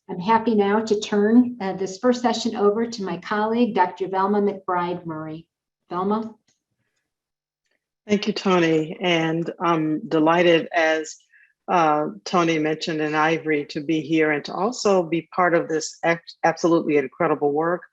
I'm happy now to turn this first session over to my colleague, Dr. Velma McBride Murry. Velma. Thank you, Tony. And I'm delighted, as Tony mentioned, and Ivory, to be here and to also be part of this absolutely incredible work.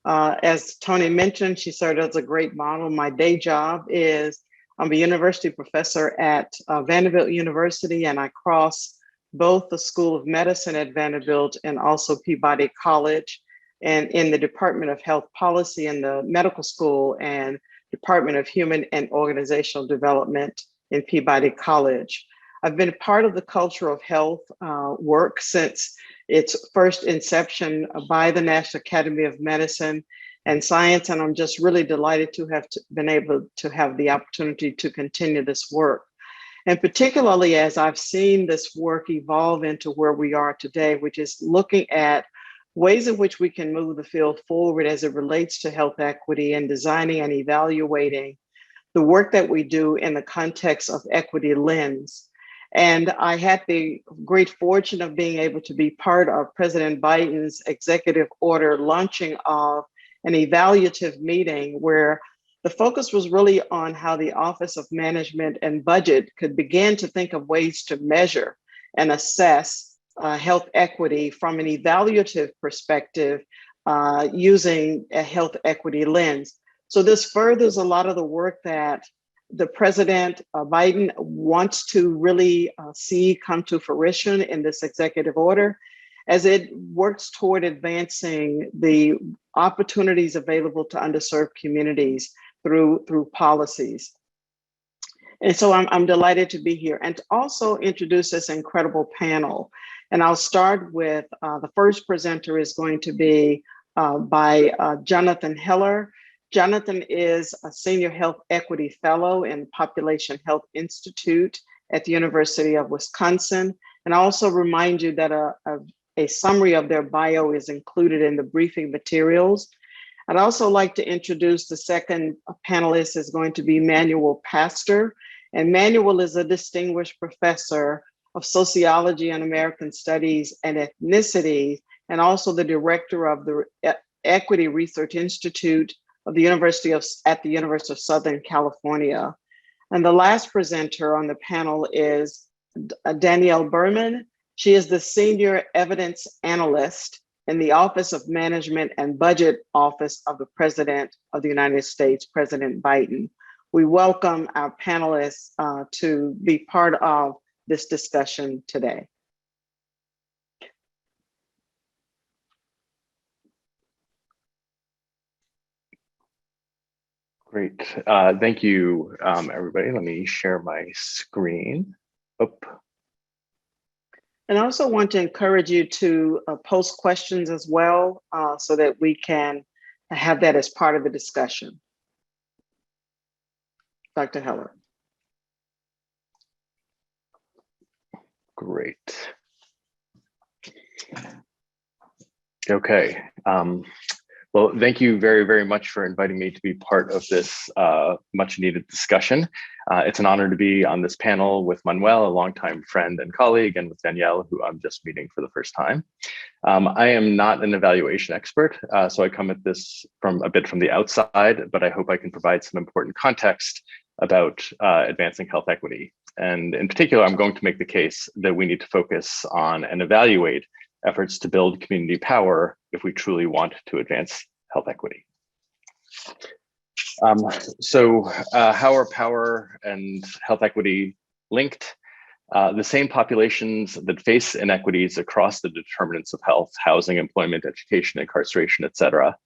As Tony mentioned, she served as a great model. My day job is I'm a university professor at Vanderbilt University, and I cross both the School of Medicine at Vanderbilt and also Peabody College, and in the Department of Health Policy in the medical school and Department of Human and Organizational Development in Peabody College. I've been a part of the culture of health work since its first inception by the National Academy of Medicine and Science, and I'm just really delighted to have been able to have the opportunity to continue this work. And particularly as I've seen this work evolve into where we are today, which is looking at ways in which we can move the field forward as it relates to health equity and designing and evaluating the work that we do in the context of equity lens. And I had the great fortune of being able to be part of President Biden's executive order launching of an evaluative meeting where the focus was really on how the Office of Management and Budget could begin to think of ways to measure and assess health equity from an evaluative perspective using a health equity lens. So this furthers a lot of the work that the President Biden wants to really see come to fruition in this executive order as it works toward advancing the opportunities available to underserved communities through policies. And so I'm delighted to be here and to also introduce this incredible panel. And I'll start with the first presenter is going to be by Jonathan Heller. Jonathan is a Senior Health Equity Fellow in Population Health Institute at the University of Wisconsin. And I also remind you that a summary of their bio is included in the briefing materials. I'd also like to introduce the second panelist is going to be Manuel Pastor. And Manuel is a distinguished professor of Sociology and American Studies and Ethnicity, and also the director of the Equity Research Institute of the University of Southern California. And the last presenter on the panel is Danielle Berman. She is the Senior Evidence Analyst in the Office of Management and Budget Office of the President of the United States, President Biden. We welcome our panelists to be part of this discussion today. Great. Thank you, everybody. Let me share my screen. And I also want to encourage you to post questions as well so that we can have that as part of the discussion. Dr. Heller. Great. Okay. Well, thank you very, very much for inviting me to be part of this much needed discussion. It's an honor to be on this panel with Manuel, a longtime friend and colleague, and with Danielle, who I'm just meeting for the first time. I am not an evaluation expert, so I come at this from a bit from the outside, but I hope I can provide some important context about advancing health equity. And in particular, I'm going to make the case that we need to focus on and evaluate efforts to build community power if we truly want to advance health equity. How are power and health equity linked? The same populations that face inequities across the determinants of health, housing, employment, education, incarceration, et cetera,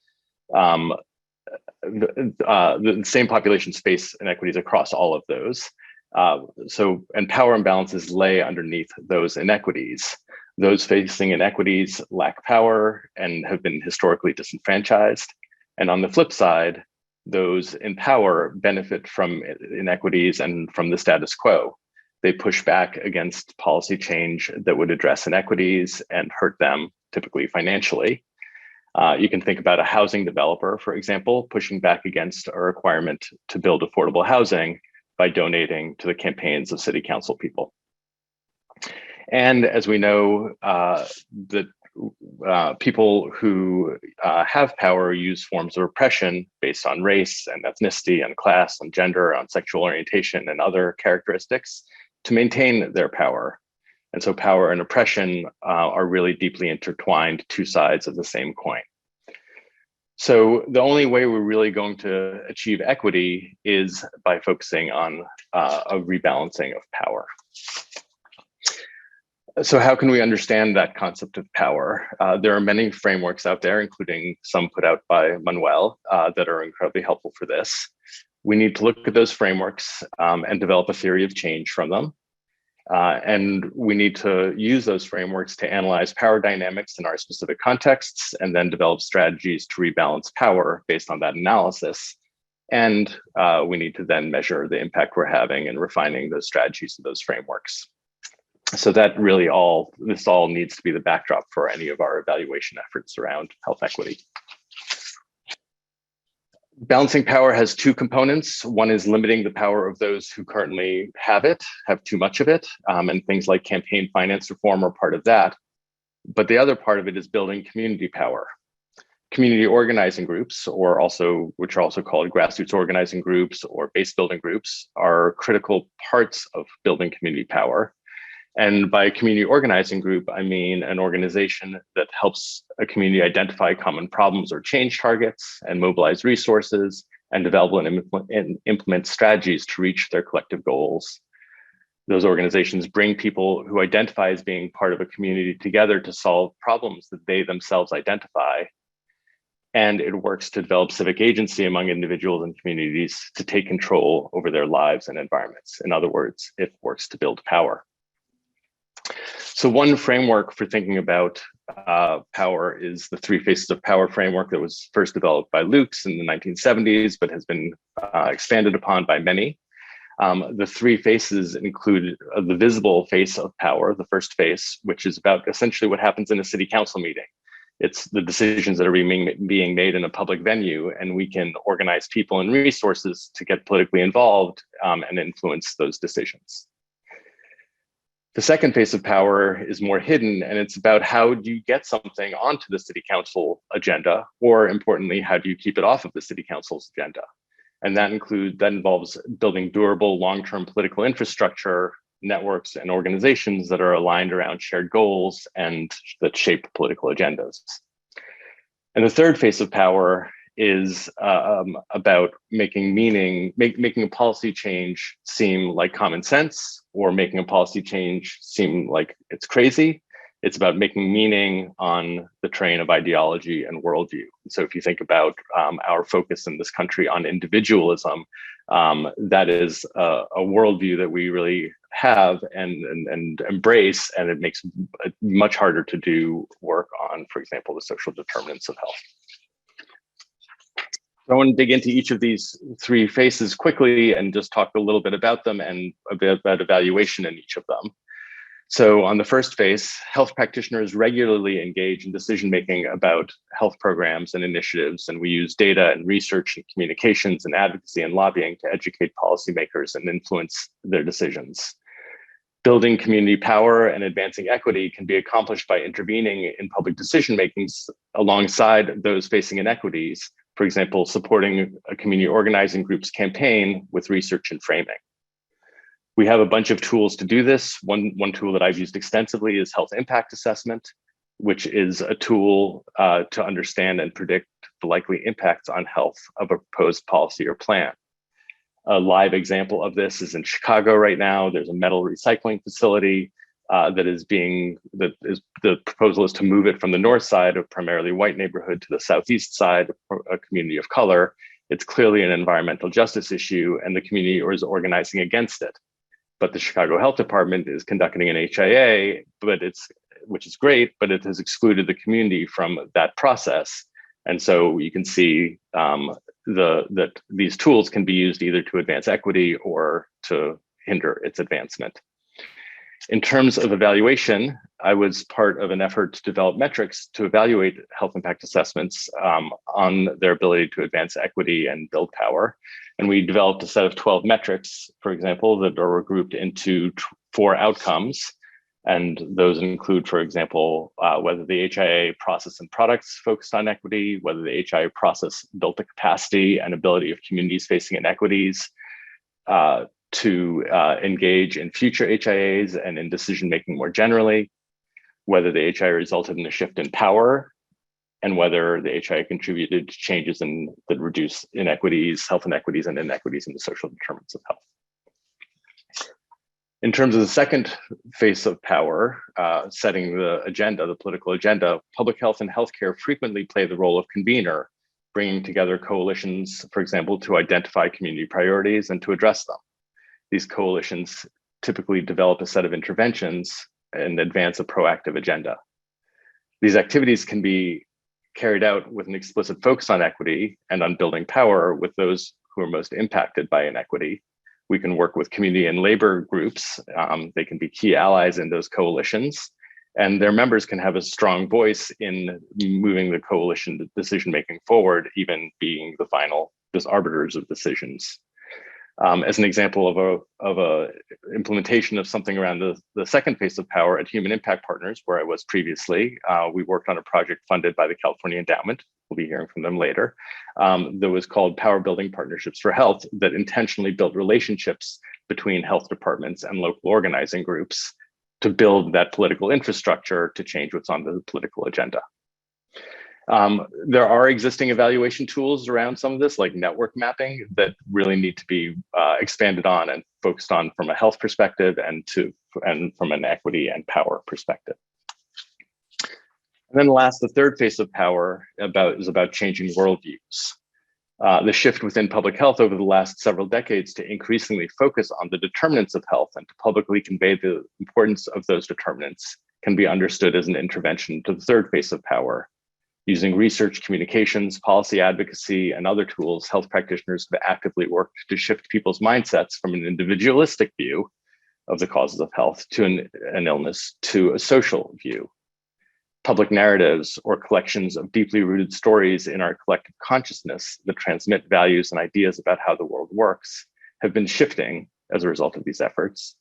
the same populations face inequities across all of those. And power imbalances lay underneath those inequities. Those facing inequities lack power and have been historically disenfranchised. And on the flip side, those in power benefit from inequities and from the status quo. They push back against policy change that would address inequities and hurt them, typically financially. You can think about a housing developer, for example, pushing back against a requirement to build affordable housing by donating to the campaigns of city council people. And as we know, that people who have power use forms of oppression based on race and ethnicity and class and gender, on sexual orientation and other characteristics to maintain their power. And so power and oppression are really deeply intertwined, two sides of the same coin. So the only way we're really going to achieve equity is by focusing on a rebalancing of power. So how can we understand that concept of power? There are many frameworks out there, including some put out by Manuel, that are incredibly helpful for this. We need to look at those frameworks and develop a theory of change from them. And we need to use those frameworks to analyze power dynamics in our specific contexts, and then develop strategies to rebalance power based on that analysis. And we need to then measure the impact we're having in refining those strategies and those frameworks. So that really this all needs to be the backdrop for any of our evaluation efforts around health equity. Balancing power has two components. One is limiting the power of those who currently have too much of it, and things like campaign finance reform are part of that. But the other part of it is building community power. Community organizing groups, which are also called grassroots organizing groups or base building groups, are critical parts of building community power. And by community organizing group, I mean an organization that helps a community identify common problems or change targets and mobilize resources and develop and implement strategies to reach their collective goals. Those organizations bring people who identify as being part of a community together to solve problems that they themselves identify. And it works to develop civic agency among individuals and communities to take control over their lives and environments. In other words, it works to build power. So one framework for thinking about power is the three faces of power framework that was first developed by Lukes in the 1970s, but has been expanded upon by many. The three faces include the visible face of power, the first face, which is about essentially what happens in a city council meeting. It's the decisions that are being made in a public venue, and we can organize people and resources to get politically involved and influence those decisions. The second face of power is more hidden, and it's about how do you get something onto the city council agenda, or importantly, how do you keep it off of the city council's agenda? And that involves building durable long-term political infrastructure, networks, and organizations that are aligned around shared goals and that shape political agendas. And the third face of power is about making a policy change seem like common sense, or making a policy change seem like it's crazy. It's about making meaning on the train of ideology and worldview. So if you think about our focus in this country on individualism, that is a worldview that we really have and embrace, and it makes it much harder to do work on, for example, the social determinants of health. I want to dig into each of these three faces quickly and just talk a little bit about them and a bit about evaluation in each of them. So on the first face, health practitioners regularly engage in decision-making about health programs and initiatives, and we use data and research and communications and advocacy and lobbying to educate policymakers and influence their decisions. Building community power and advancing equity can be accomplished by intervening in public decision-making alongside those facing inequities. For example, supporting a community organizing group's campaign with research and framing. We have a bunch of tools to do this. One tool that I've used extensively is health impact assessment, which is a tool to understand and predict the likely impacts on health of a proposed policy or plan. A live example of this is in Chicago right now. There's a metal recycling facility the proposal is to move it from the north side of primarily white neighborhood to the southeast side, a community of color. It's clearly an environmental justice issue, and the community is organizing against it. But the Chicago Health Department is conducting an HIA, which is great, but it has excluded the community from that process. And so you can see that these tools can be used either to advance equity or to hinder its advancement. In terms of evaluation, I was part of an effort to develop metrics to evaluate health impact assessments on their ability to advance equity and build power. And we developed a set of 12 metrics, for example, that are grouped into 4 outcomes. And those include, for example, whether the HIA process and products focused on equity, whether the HIA process built the capacity and ability of communities facing inequities to engage in future HIAs and in decision-making more generally, whether the HIA resulted in a shift in power, and whether the HIA contributed to changes that reduce inequities, health inequities, and inequities in the social determinants of health. In terms of the second face of power, setting the agenda, the political agenda, public health and healthcare frequently play the role of convener, bringing together coalitions, for example, to identify community priorities and to address them. These coalitions typically develop a set of interventions and advance a proactive agenda. These activities can be carried out with an explicit focus on equity and on building power with those who are most impacted by inequity. We can work with community and labor groups. They can be key allies in those coalitions, and their members can have a strong voice in moving the coalition decision-making forward, even being the final arbiters of decisions. As an example of a implementation of something around the second phase of power at Human Impact Partners, where I was previously, we worked on a project funded by the California Endowed. We'll be hearing from them later. That was called Power Building Partnerships for Health, that intentionally built relationships between health departments and local organizing groups to build that political infrastructure to change what's on the political agenda. There are existing evaluation tools around some of this, like network mapping, that really need to be expanded on and focused on from a health perspective and from an equity and power perspective. And then the third phase of power is about changing worldviews. The shift within public health over the last several decades to increasingly focus on the determinants of health and to publicly convey the importance of those determinants can be understood as an intervention to the third phase of power. Using research, communications, policy advocacy, and other tools, health practitioners have actively worked to shift people's mindsets from an individualistic view of the causes of health to an illness to a social view. Public narratives or collections of deeply rooted stories in our collective consciousness that transmit values and ideas about how the world works have been shifting as a result of these efforts.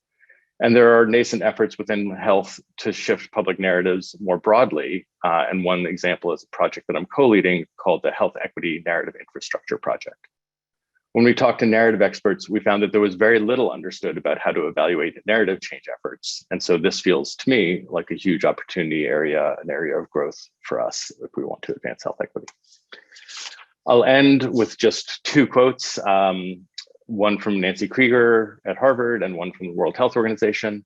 And there are nascent efforts within health to shift public narratives more broadly. And one example is a project that I'm co-leading called the Health Equity Narrative Infrastructure Project. When we talked to narrative experts, we found that there was very little understood about how to evaluate narrative change efforts. And so this feels to me like a huge opportunity area, an area of growth for us if we want to advance health equity. I'll end with just two quotes. One from Nancy Krieger at Harvard and one from the World Health Organization.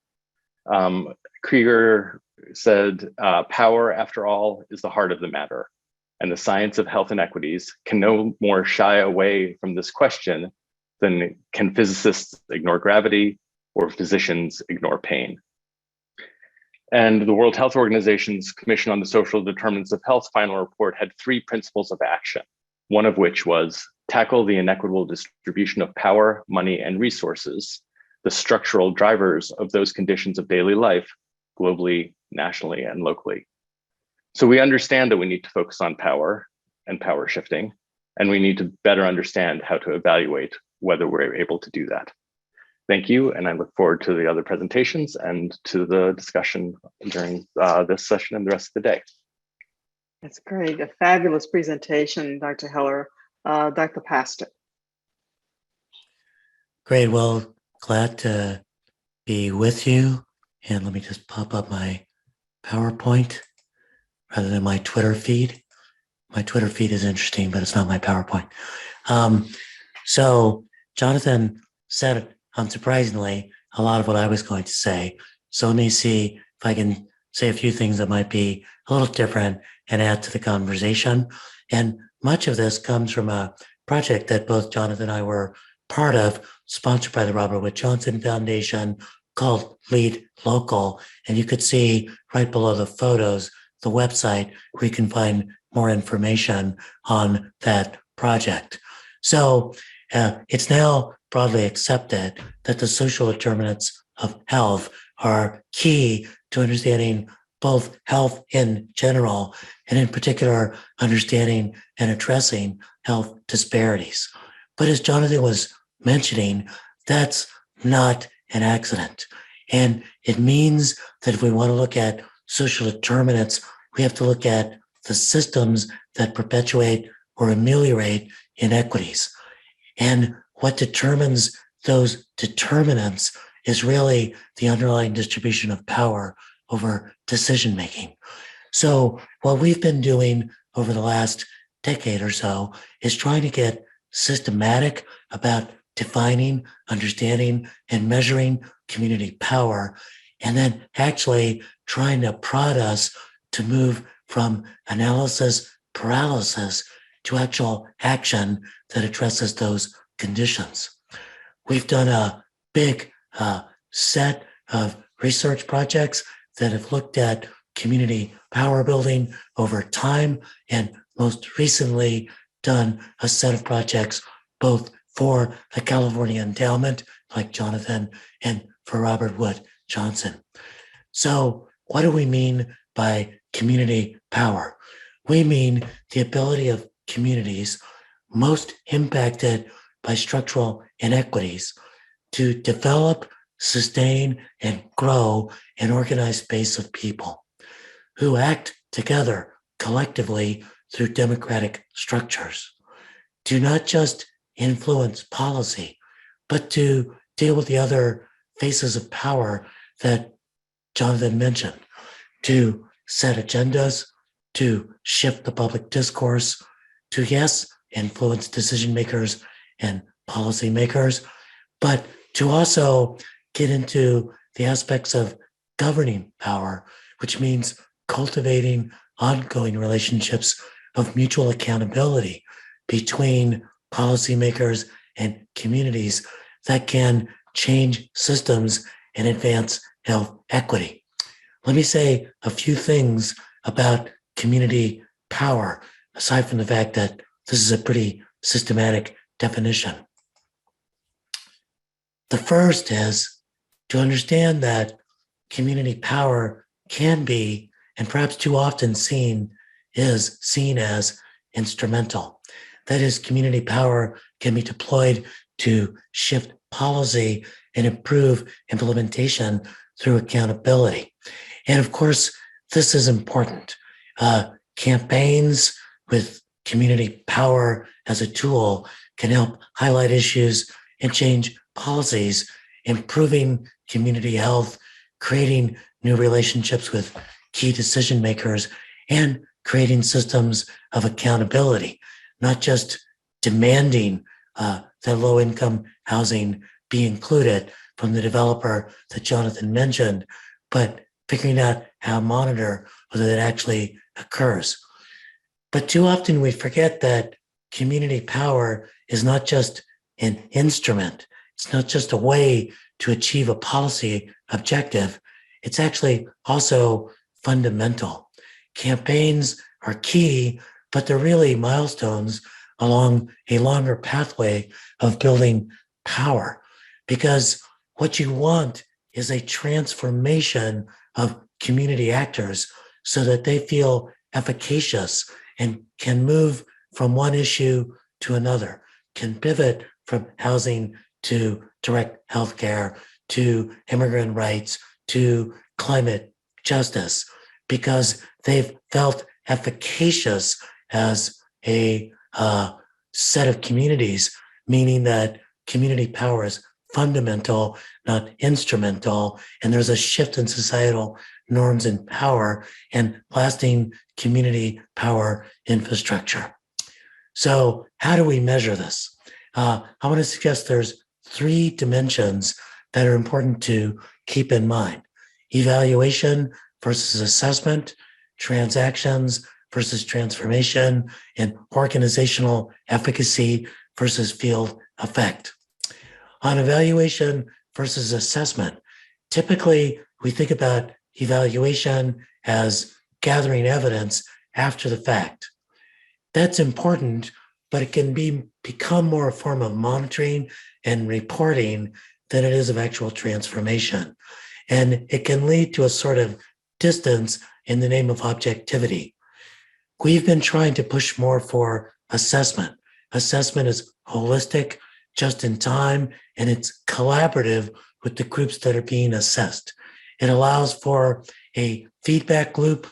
Krieger said, "Power, after all, is the heart of the matter, and the science of health inequities can no more shy away from this question than can physicists ignore gravity or physicians ignore pain." And the World Health Organization's Commission on the Social Determinants of Health final report had 3 principles of action, one of which was tackle the inequitable distribution of power, money, and resources, the structural drivers of those conditions of daily life, globally, nationally, and locally. So we understand that we need to focus on power and power shifting, and we need to better understand how to evaluate whether we're able to do that. Thank you, and I look forward to the other presentations and to the discussion during this session and the rest of the day. That's great. A fabulous presentation, Dr. Heller. Dr. Pastor. Great. Well, glad to be with you. And let me just pop up my PowerPoint rather than my Twitter feed. My Twitter feed is interesting, but it's not my PowerPoint. So Jonathan said, unsurprisingly, a lot of what I was going to say. So let me see if I can say a few things that might be a little different and add to the conversation. And much of this comes from a project that both Jonathan and I were part of, sponsored by the Robert Wood Johnson Foundation, called Lead Local. And you could see right below the photos, the website where you can find more information on that project. So it's now broadly accepted that the social determinants of health are key to understanding both health in general, and in particular, understanding and addressing health disparities. But as Jonathan was mentioning, that's not an accident. And it means that if we want to look at social determinants, we have to look at the systems that perpetuate or ameliorate inequities. And what determines those determinants is really the underlying distribution of power over decision making. So what we've been doing over the last decade or so is trying to get systematic about defining, understanding, and measuring community power, and then actually trying to prod us to move from analysis paralysis to actual action that addresses those conditions. We've done a big set of research projects that have looked at community power building over time, and most recently done a set of projects both for the California Endowment, like Jonathan, and for Robert Wood Johnson. So what do we mean by community power? We mean the ability of communities most impacted by structural inequities to develop, sustain, and grow an organized base of people who act together collectively through democratic structures, to not just influence policy, but to deal with the other faces of power that Jonathan mentioned, to set agendas, to shift the public discourse, to, yes, influence decision makers and policy makers, but to also get into the aspects of governing power, which means cultivating ongoing relationships of mutual accountability between policymakers and communities that can change systems and advance health equity. Let me say a few things about community power, aside from the fact that this is a pretty systematic definition. The first is to understand that community power can be, and perhaps too often seen as instrumental. That is, community power can be deployed to shift policy and improve implementation through accountability. And of course, this is important. Campaigns with community power as a tool can help highlight issues and change policies, improving community health, creating new relationships with key decision makers, and creating systems of accountability, not just demanding that low-income housing be included from the developer that Jonathan mentioned, but figuring out how to monitor whether that actually occurs. But too often we forget that community power is not just an instrument. It's not just a way to achieve a policy objective. It's actually also fundamental. Campaigns are key, but they're really milestones along a longer pathway of building power. Because what you want is a transformation of community actors so that they feel efficacious and can move from one issue to another, can pivot from housing to direct healthcare, to immigrant rights, to climate justice, because they've felt efficacious as a set of communities, meaning that community power is fundamental, not instrumental, and there's a shift in societal norms and power and lasting community power infrastructure. So how do we measure this? I want to suggest there's 3 dimensions that are important to keep in mind: evaluation versus assessment, transactions versus transformation, and organizational efficacy versus field effect. On evaluation versus assessment, typically we think about evaluation as gathering evidence after the fact. That's important, but it can become more a form of monitoring and reporting than it is of actual transformation. And it can lead to a sort of distance in the name of objectivity. We've been trying to push more for assessment. Assessment is holistic, just in time, and it's collaborative with the groups that are being assessed. It allows for a feedback loop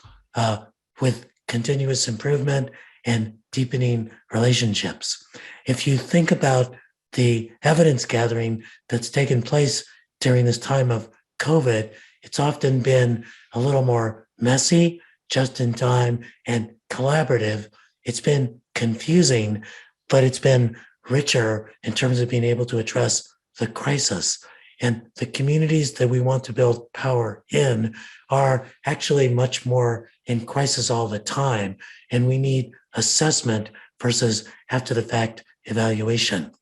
with continuous improvement and deepening relationships. If you think about the evidence gathering that's taken place during this time of COVID, it's often been a little more messy, just in time, and collaborative. It's been confusing, but it's been richer in terms of being able to address the crisis. And the communities that we want to build power in are actually much more in crisis all the time. And we need assessment versus after the fact evaluation.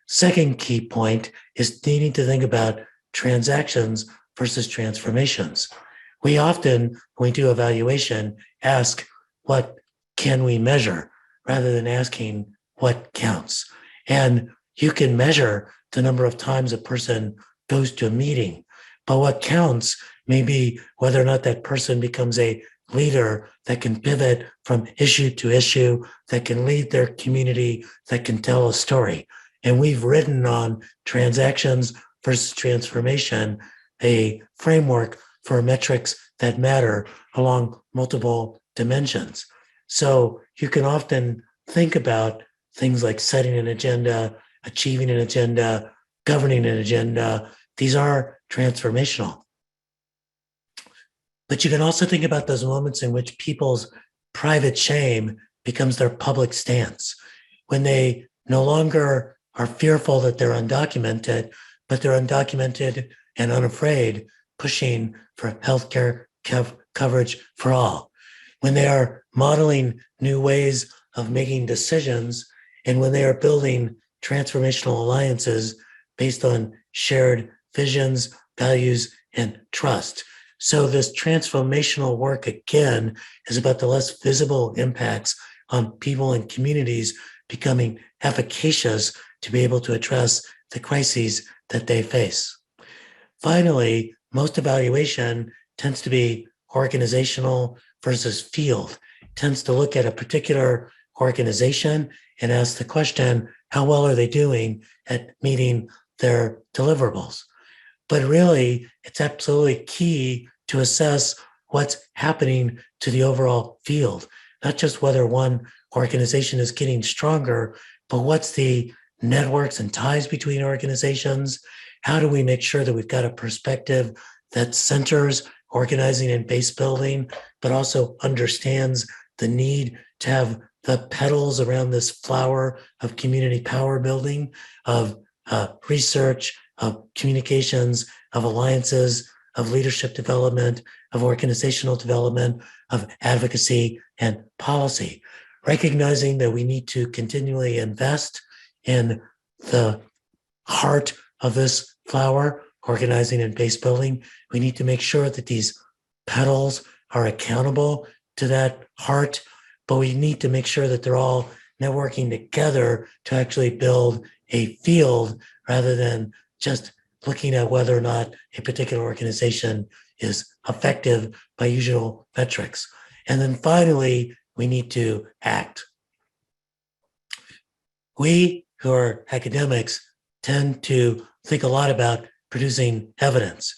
Second key point is needing to think about transactions versus transformations. We often, when we do evaluation, ask, what can we measure, rather than asking what counts. And you can measure the number of times a person goes to a meeting, but what counts may be whether or not that person becomes a leader that can pivot from issue to issue, that can lead their community, that can tell a story. And we've written on transactions versus transformation, a framework for metrics that matter along multiple dimensions. So you can often think about things like setting an agenda, achieving an agenda, governing an agenda. These are transformational. But you can also think about those moments in which people's private shame becomes their public stance, when they no longer are fearful that they're undocumented, but they're undocumented and unafraid, pushing for healthcare coverage for all, when they are modeling new ways of making decisions, and when they are building transformational alliances based on shared visions, values, and trust. So this transformational work, again, is about the less visible impacts on people and communities becoming efficacious to be able to address the crises that they face. Finally, most evaluation tends to be organizational versus field. It tends to look at a particular organization and ask the question, how well are they doing at meeting their deliverables? But really, it's absolutely key to assess what's happening to the overall field, not just whether one organization is getting stronger, but what's the networks and ties between organizations. How do we make sure that we've got a perspective that centers organizing and base building, but also understands the need to have the petals around this flower of community power building, of research, of communications, of alliances, of leadership development, of organizational development, of advocacy and policy, recognizing that we need to continually invest in the heart of this flower, organizing and base building. We need to make sure that these petals are accountable to that heart, but we need to make sure that they're all networking together to actually build a field rather than just looking at whether or not a particular organization is effective by usual metrics. And then finally, we need to act. We who are academics tend to think a lot about producing evidence,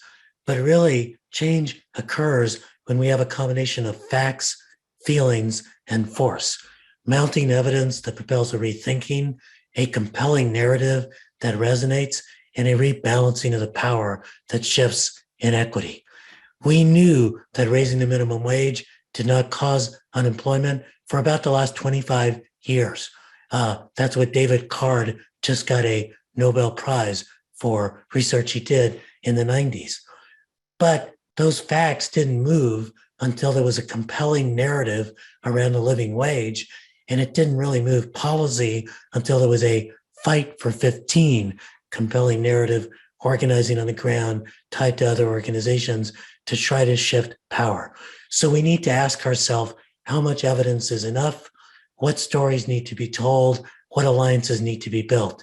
but really change occurs when we have a combination of facts, feelings, and force, mounting evidence that propels a rethinking, a compelling narrative that resonates, and a rebalancing of the power that shifts inequity. We knew that raising the minimum wage did not cause unemployment for about the last 25 years. That's what David Card just got a Nobel Prize for research he did in the 90s. But those facts didn't move until there was a compelling narrative around the living wage, and it didn't really move policy until there was a fight for 15 compelling narrative organizing on the ground tied to other organizations to try to shift power. So we need to ask ourselves, how much evidence is enough? What stories need to be told? What alliances need to be built?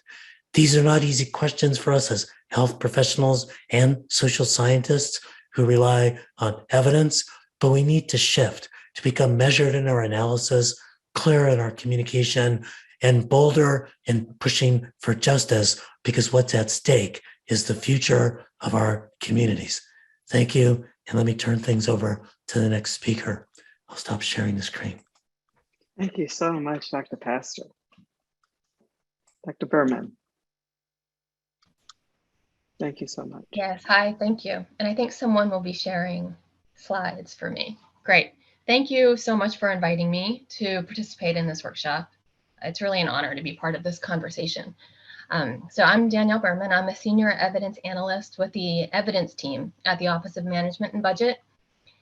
These are not easy questions for us as health professionals and social scientists who rely on evidence, but we need to shift to become measured in our analysis, clear in our communication, and bolder in pushing for justice, because what's at stake is the future of our communities. Thank you. And let me turn things over to the next speaker. I'll stop sharing the screen. Thank you so much, Dr. Pastor. Dr. Berman. Thank you so much. Yes, hi, thank you. And I think someone will be sharing slides for me. Great. Thank you so much for inviting me to participate in this workshop. It's really an honor to be part of this conversation. So I'm Danielle Berman. I'm a senior evidence analyst with the evidence team at the Office of Management and Budget.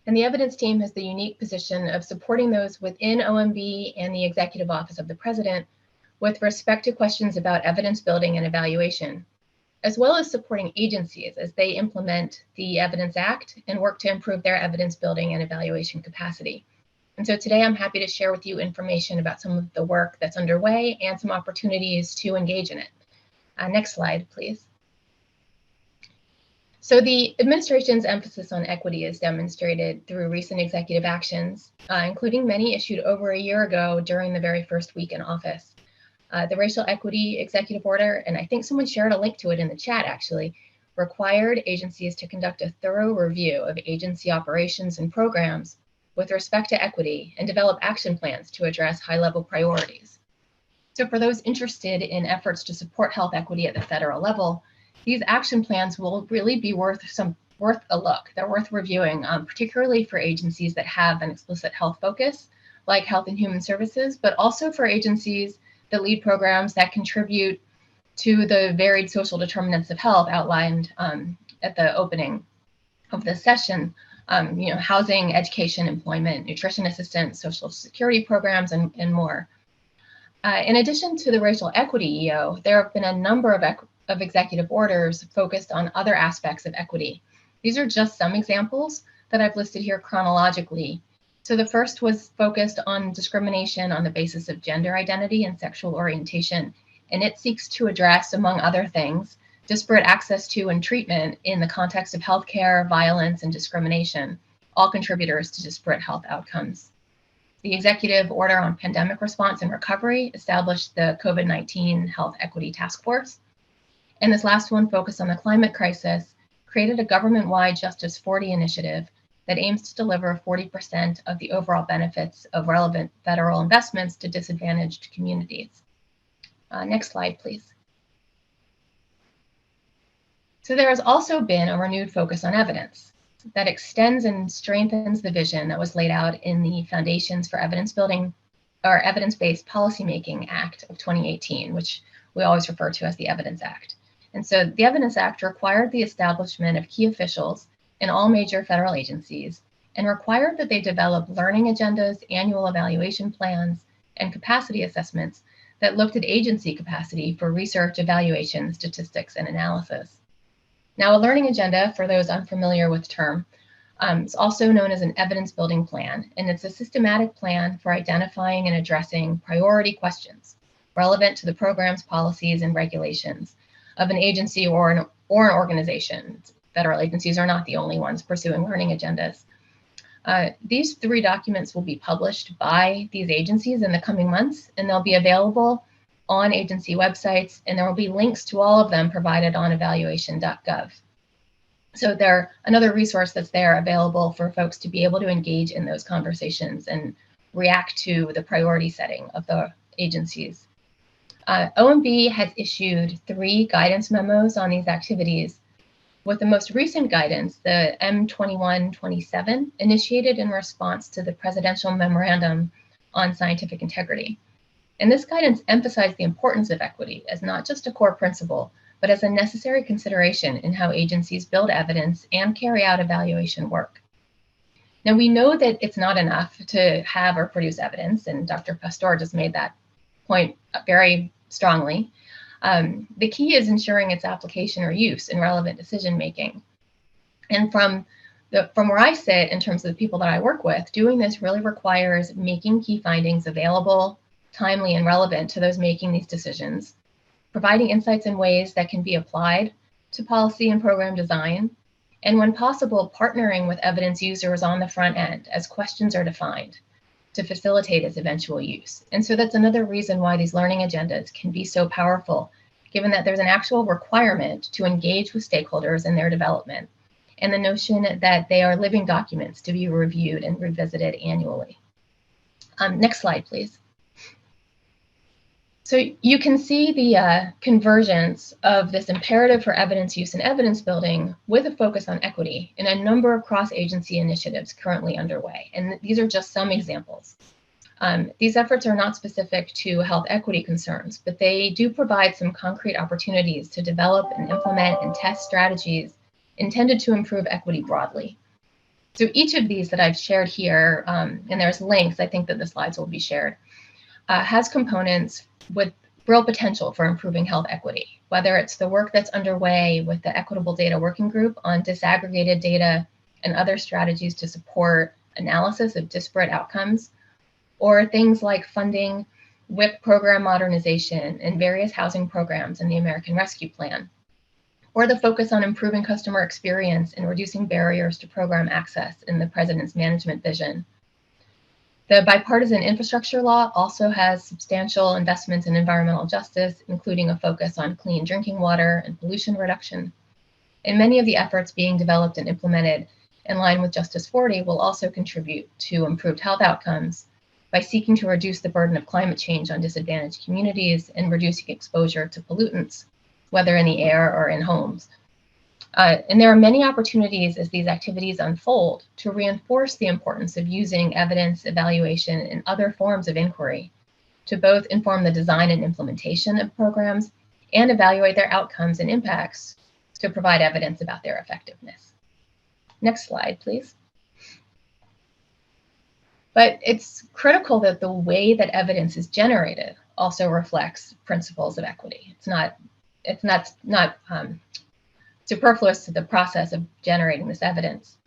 And the evidence team has the unique position of supporting those within OMB and the Executive Office of the President with respect to questions about evidence building and evaluation, as well as supporting agencies as they implement the Evidence Act and work to improve their evidence building and evaluation capacity. And so today I'm happy to share with you information about some of the work that's underway and some opportunities to engage in it. Next slide, please. So the administration's emphasis on equity is demonstrated through recent executive actions, including many issued over a year ago during the very first week in office. The Racial Equity Executive Order, and I think someone shared a link to it in the chat actually, required agencies to conduct a thorough review of agency operations and programs with respect to equity and develop action plans to address high-level priorities. So for those interested in efforts to support health equity at the federal level, these action plans will really be worth a look. They're worth reviewing, particularly for agencies that have an explicit health focus, like Health and Human Services, but also for agencies that lead programs that contribute to the varied social determinants of health outlined at the opening of this session. Housing, education, employment, nutrition assistance, social security programs, and more. In addition to the racial equity EO, there have been a number of executive orders focused on other aspects of equity. These are just some examples that I've listed here chronologically. So the first was focused on discrimination on the basis of gender identity and sexual orientation, and it seeks to address, among other things, disparate access to and treatment in the context of healthcare, violence, and discrimination, all contributors to disparate health outcomes. The Executive Order on Pandemic Response and Recovery established the COVID-19 Health Equity Task Force. And this last one, focused on the climate crisis, created a government-wide Justice 40 initiative that aims to deliver 40% of the overall benefits of relevant federal investments to disadvantaged communities. Next slide, please. So there has also been a renewed focus on evidence that extends and strengthens the vision that was laid out in the Foundations for Evidence Building or Evidence-Based Policymaking Act of 2018, which we always refer to as the Evidence Act. And so the Evidence Act required the establishment of key officials in all major federal agencies and required that they develop learning agendas, annual evaluation plans, and capacity assessments that looked at agency capacity for research, evaluation, statistics, and analysis. Now, a learning agenda, for those unfamiliar with the term, is also known as an evidence building plan, and it's a systematic plan for identifying and addressing priority questions relevant to the programs, policies, and regulations of an agency or an organization. Federal agencies are not the only ones pursuing learning agendas. These 3 documents will be published by these agencies in the coming months, and they'll be available on agency websites, and there will be links to all of them provided on evaluation.gov. So they're another resource that's there available for folks to be able to engage in those conversations and react to the priority setting of the agencies. OMB has issued 3 guidance memos on these activities, with the most recent guidance, the M2127, initiated in response to the Presidential Memorandum on Scientific Integrity. And this guidance emphasized the importance of equity as not just a core principle, but as a necessary consideration in how agencies build evidence and carry out evaluation work. Now, we know that it's not enough to have or produce evidence, and Dr. Pastor just made that point very strongly. The key is ensuring its application or use in relevant decision making. And from where I sit, in terms of the people that I work with, doing this really requires making key findings available, timely, and relevant to those making these decisions, providing insights in ways that can be applied to policy and program design, and when possible, partnering with evidence users on the front end as questions are defined to facilitate its eventual use. And so that's another reason why these learning agendas can be so powerful given that there's an actual requirement to engage with stakeholders in their development, and the notion that they are living documents to be reviewed and revisited annually. Next slide, please. So you can see the convergence of this imperative for evidence use and evidence building with a focus on equity in a number of cross-agency initiatives currently underway. And these are just some examples. These efforts are not specific to health equity concerns, but they do provide some concrete opportunities to develop and implement and test strategies intended to improve equity broadly. So each of these that I've shared here, and there's links, I think that the slides will be shared, has components with real potential for improving health equity, whether it's the work that's underway with the Equitable Data Working Group on disaggregated data and other strategies to support analysis of disparate outcomes, or things like funding WIP program modernization and various housing programs in the American Rescue Plan, or the focus on improving customer experience and reducing barriers to program access in the President's management vision. The bipartisan infrastructure law also has substantial investments in environmental justice, including a focus on clean drinking water and pollution reduction. And many of the efforts being developed and implemented in line with Justice 40 will also contribute to improved health outcomes by seeking to reduce the burden of climate change on disadvantaged communities and reducing exposure to pollutants, whether in the air or in homes. And there are many opportunities as these activities unfold to reinforce the importance of using evidence, evaluation, and other forms of inquiry to both inform the design and implementation of programs and evaluate their outcomes and impacts to provide evidence about their effectiveness. Next slide, please. But it's critical that the way that evidence is generated also reflects principles of equity. It's not superfluous to the process of generating this evidence.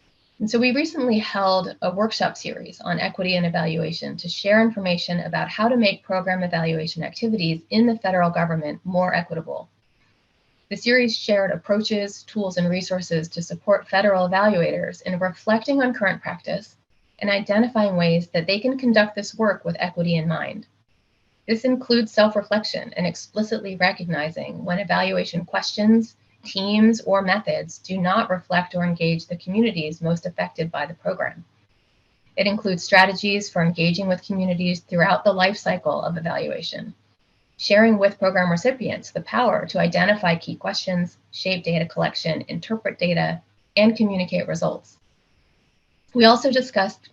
And so we recently held a workshop series on equity and evaluation to share information about how to make program evaluation activities in the federal government more equitable. The series shared approaches, tools, and resources to support federal evaluators in reflecting on current practice and identifying ways that they can conduct this work with equity in mind. This includes self-reflection and explicitly recognizing when evaluation questions, teams, or methods do not reflect or engage the communities most affected by the program. It includes strategies for engaging with communities throughout the life cycle of evaluation, sharing with program recipients the power to identify key questions, shape data collection, interpret data, and communicate results. We also discussed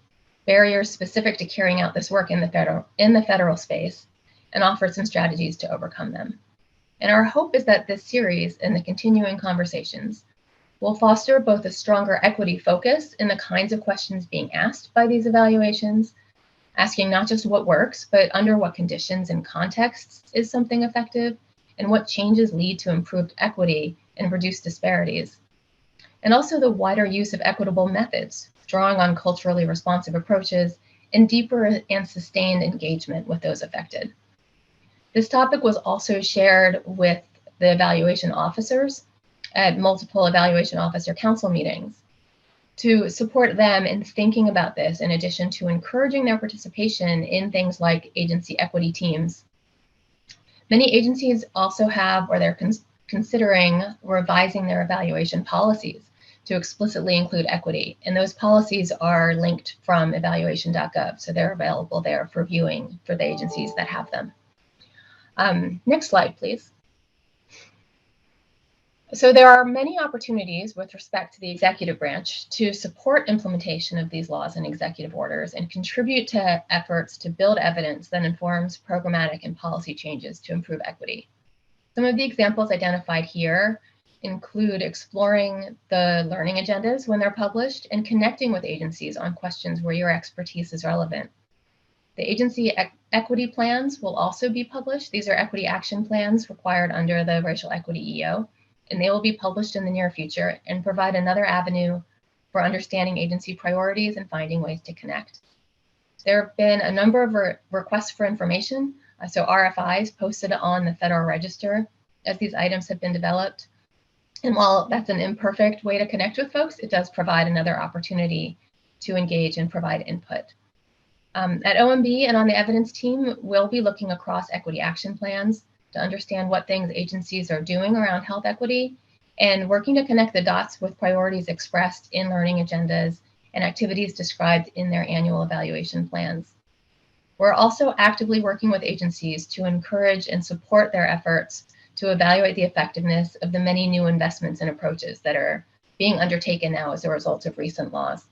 barriers specific to carrying out this work in the federal space and offered some strategies to overcome them. And our hope is that this series and the continuing conversations will foster both a stronger equity focus in the kinds of questions being asked by these evaluations, asking not just what works, but under what conditions and contexts is something effective, and what changes lead to improved equity and reduced disparities. And also the wider use of equitable methods, drawing on culturally responsive approaches and deeper and sustained engagement with those affected. This topic was also shared with the evaluation officers at multiple evaluation officer council meetings to support them in thinking about this, in addition to encouraging their participation in things like agency equity teams. Many agencies also have, or they're considering revising their evaluation policies to explicitly include equity. And those policies are linked from evaluation.gov, so they're available there for viewing for the agencies that have them. Next slide, please. So there are many opportunities with respect to the executive branch to support implementation of these laws and executive orders and contribute to efforts to build evidence that informs programmatic and policy changes to improve equity. Some of the examples identified here include exploring the learning agendas when they're published and connecting with agencies on questions where your expertise is relevant. The agency equity plans will also be published. These are equity action plans required under the Racial Equity EO, and they will be published in the near future and provide another avenue for understanding agency priorities and finding ways to connect. There have been a number of requests for information, so RFIs posted on the Federal Register as these items have been developed. And while that's an imperfect way to connect with folks, it does provide another opportunity to engage and provide input. At OMB and on the evidence team, we'll be looking across equity action plans to understand what things agencies are doing around health equity, and working to connect the dots with priorities expressed in learning agendas and activities described in their annual evaluation plans. We're also actively working with agencies to encourage and support their efforts to evaluate the effectiveness of the many new investments and approaches that are being undertaken now as a result of recent laws.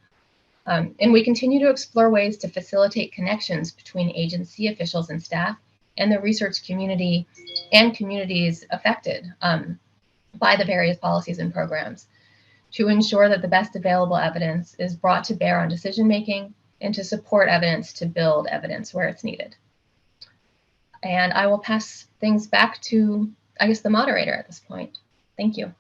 And we continue to explore ways to facilitate connections between agency officials and staff and the research community and communities affected by the various policies and programs to ensure that the best available evidence is brought to bear on decision-making and to support evidence to build evidence where it's needed. And I will pass things back to, I guess, the moderator at this point. Thank you.